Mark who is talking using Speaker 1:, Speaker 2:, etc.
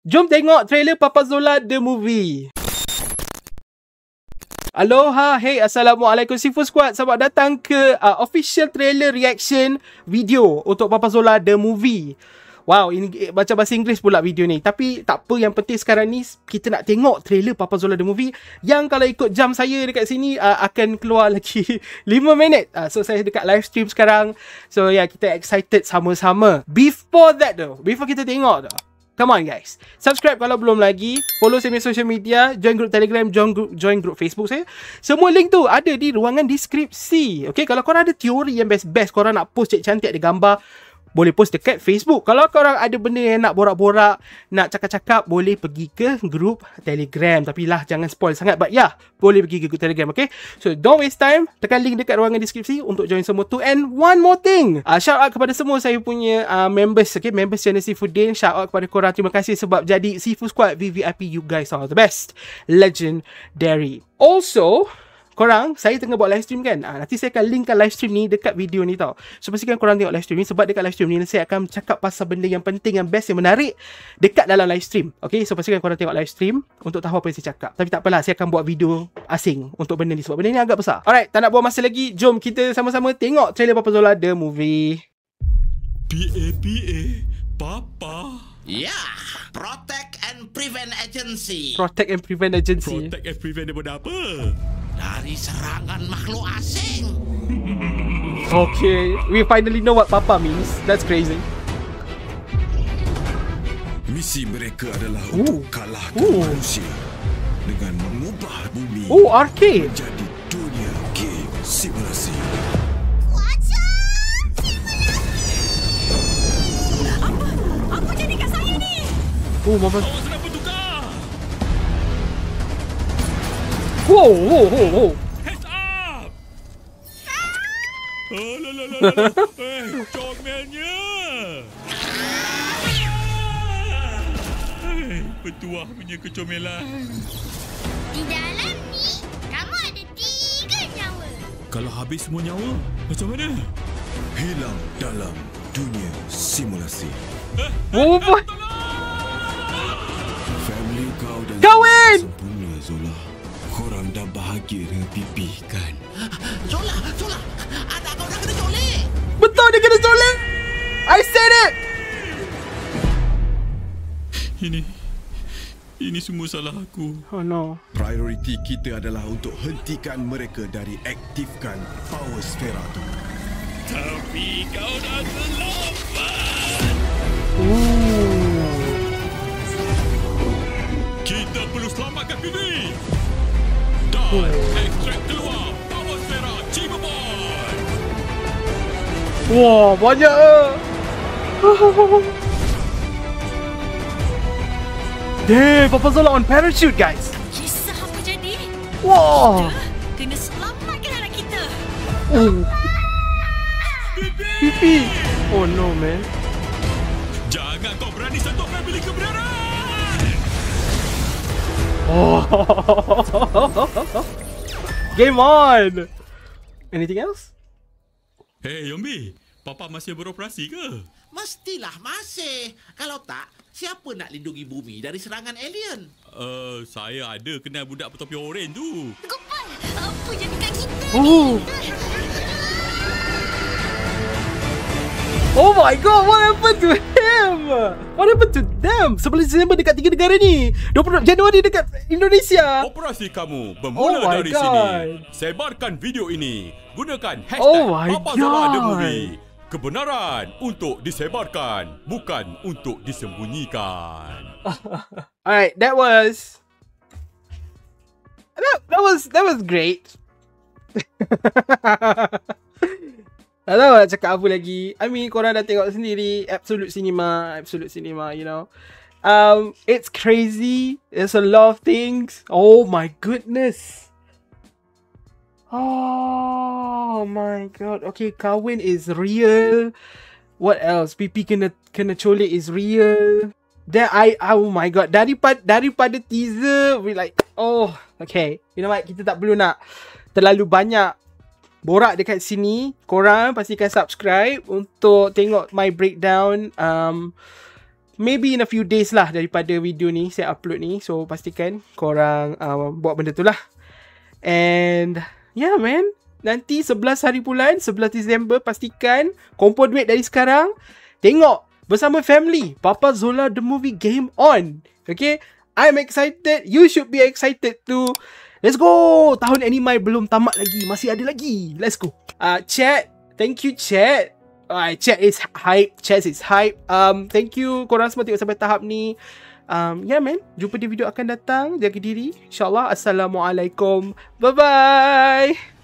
Speaker 1: Jom tengok trailer Papazola The Movie. Aloha, hey, Assalamualaikum Seafood Squad. Selamat datang ke official trailer reaction video untuk Papazola The Movie. Wow, ini baca bahasa Inggeris pula video ni. Tapi tak apa, yang penting sekarang ni kita nak tengok trailer Papazola The Movie yang kalau ikut jam saya dekat sini akan keluar lagi 5 minit. So saya dekat live stream sekarang. So yeah, kita excited sama-sama. Before that though, before kita tengok though, come on guys, subscribe kalau belum lagi, follow saya punya social media, join group Telegram, join group Facebook saya. Semua link tu ada di ruangan deskripsi. Okay, kalau korang ada teori yang best-best, korang nak post cantik-cantik ada gambar, boleh post dekat Facebook. Kalau korang ada benda yang nak borak-borak, nak cakap-cakap, boleh pergi ke grup Telegram. Tapi lah, jangan spoil sangat. But yeah, boleh pergi ke grup Telegram, okay? So, don't waste time. Tekan link dekat ruangan deskripsi untuk join semua tu. And one more thing. Shout out kepada semua saya punya members, okay? Members channel Seafood Din. Shout out kepada korang. Terima kasih sebab jadi Seafood Squad VVIP. You guys are the best. Legendary. Also, korang, saya tengah buat live stream kan. Nanti saya akan linkkan live stream ni dekat video ni tau. So pastikan korang tengok live stream ni, sebab dekat live stream ni saya akan cakap pasal benda yang penting, yang best, yang menarik dekat dalam live stream. Okay, so pastikan korang tengok live stream untuk tahu apa yang saya cakap. Tapi tak apalah, saya akan buat video asing untuk benda ni sebab benda ni agak besar. Alright, tak nak buang masa lagi. Jom kita sama-sama tengok trailer Papazola The Movie.
Speaker 2: PAPA, Papa.
Speaker 3: Ya, Protect and Prevent Agency.
Speaker 1: Protect and Prevent Agency.
Speaker 2: Protect and prevent daripada apa?
Speaker 3: Dari serangan makhluk asing.
Speaker 1: Okay, we finally know what Papa means. That's crazy.
Speaker 2: Misi mereka adalah untuk kalahkan manusia dengan mengubah bumi
Speaker 1: Arcade.
Speaker 2: menjadi dunia game simulasi.
Speaker 4: Apa jadi kat saya ni?
Speaker 1: Mama.
Speaker 2: Awak kenapa tukar?
Speaker 1: Wow.
Speaker 2: Heads up! Oh, la. Comelnya! Petuah punya kecomelan.
Speaker 4: Di dalam ni, kamu ada 3 nyawa.
Speaker 2: Kalau habis semua nyawa, macam mana? Hilang dalam dunia simulasi.
Speaker 1: Boy.
Speaker 2: Family kau dah
Speaker 1: Kahwin!
Speaker 2: sempurna, Zola. Korang dah bahagia dengan pipi, kan?
Speaker 3: Zola, anak kau dah kena colik.
Speaker 1: Betul, dia kena colik. I said it.
Speaker 2: Ini semua salah aku.
Speaker 1: Oh no.
Speaker 2: Prioriti kita adalah untuk hentikan mereka dari aktifkan power sfera tu. Tapi kau dah terlambat. Kita perlu selamatkan Pipi. Dan ekstrak keluar power sfera Cirebon.
Speaker 1: Wah, banyak. Damn, Papazola on parachute, guys.
Speaker 4: Kisah apa jadi?
Speaker 1: Wah.
Speaker 4: Kena selamatkan anak kita.
Speaker 1: Pipi. Oh no, man.
Speaker 2: Jangan kau berani sentuh family kebenaran.
Speaker 1: Oh. Game on. Anything else?
Speaker 2: Hey, Yombi. Papa masih beroperasi ke?
Speaker 3: Mestilah masih. Kalau tak, siapa nak lindungi bumi dari serangan alien?
Speaker 2: Saya ada kenal budak bertopi oren tu.
Speaker 4: Gopal, apa jadi kat kita
Speaker 1: Oh.
Speaker 4: ni?
Speaker 1: Oh my god, what happened to him? What happened to them? 11 Disember dekat 3 negara ni. 20 Januari dekat Indonesia.
Speaker 2: Operasi kamu bermula
Speaker 1: Oh my
Speaker 2: dari
Speaker 1: God.
Speaker 2: sini. Sebarkan video ini. Gunakan hashtag
Speaker 1: Oh my
Speaker 2: Papazola The
Speaker 1: God.
Speaker 2: Movie. Kebenaran untuk disebarkan, bukan untuk disembunyikan.
Speaker 1: Alright, that was great. Tak tahu nak cakap apa lagi. I mean, korang dah tengok sendiri. Absolute cinema, you know. It's crazy. There's a lot of things. Oh my goodness. Oh my god. Okay, kahwin is real. What else? Pipi kena colik is real. Then oh my god. Daripada teaser, we like, oh, okay. You know what? Kita tak perlu nak terlalu banyak borak dekat sini. Korang pastikan subscribe untuk tengok my breakdown maybe in a few days lah daripada video ni saya upload ni. So pastikan korang buat benda tu lah. And yeah man, nanti 11 hari bulan 11 Disember, pastikan kumpul duit dari sekarang, tengok bersama family Papa Zola The Movie Game On. Okay, I'm excited, you should be excited too. Let's go. Tahun Animai belum tamat lagi, masih ada lagi. Let's go. Chat, thank you chat. Chat is hype. Chat is hype. Thank you korang semua tengok sampai tahap ni. Yeah man, jumpa di video akan datang. Jaga diri, InsyaAllah. Assalamualaikum. Bye bye.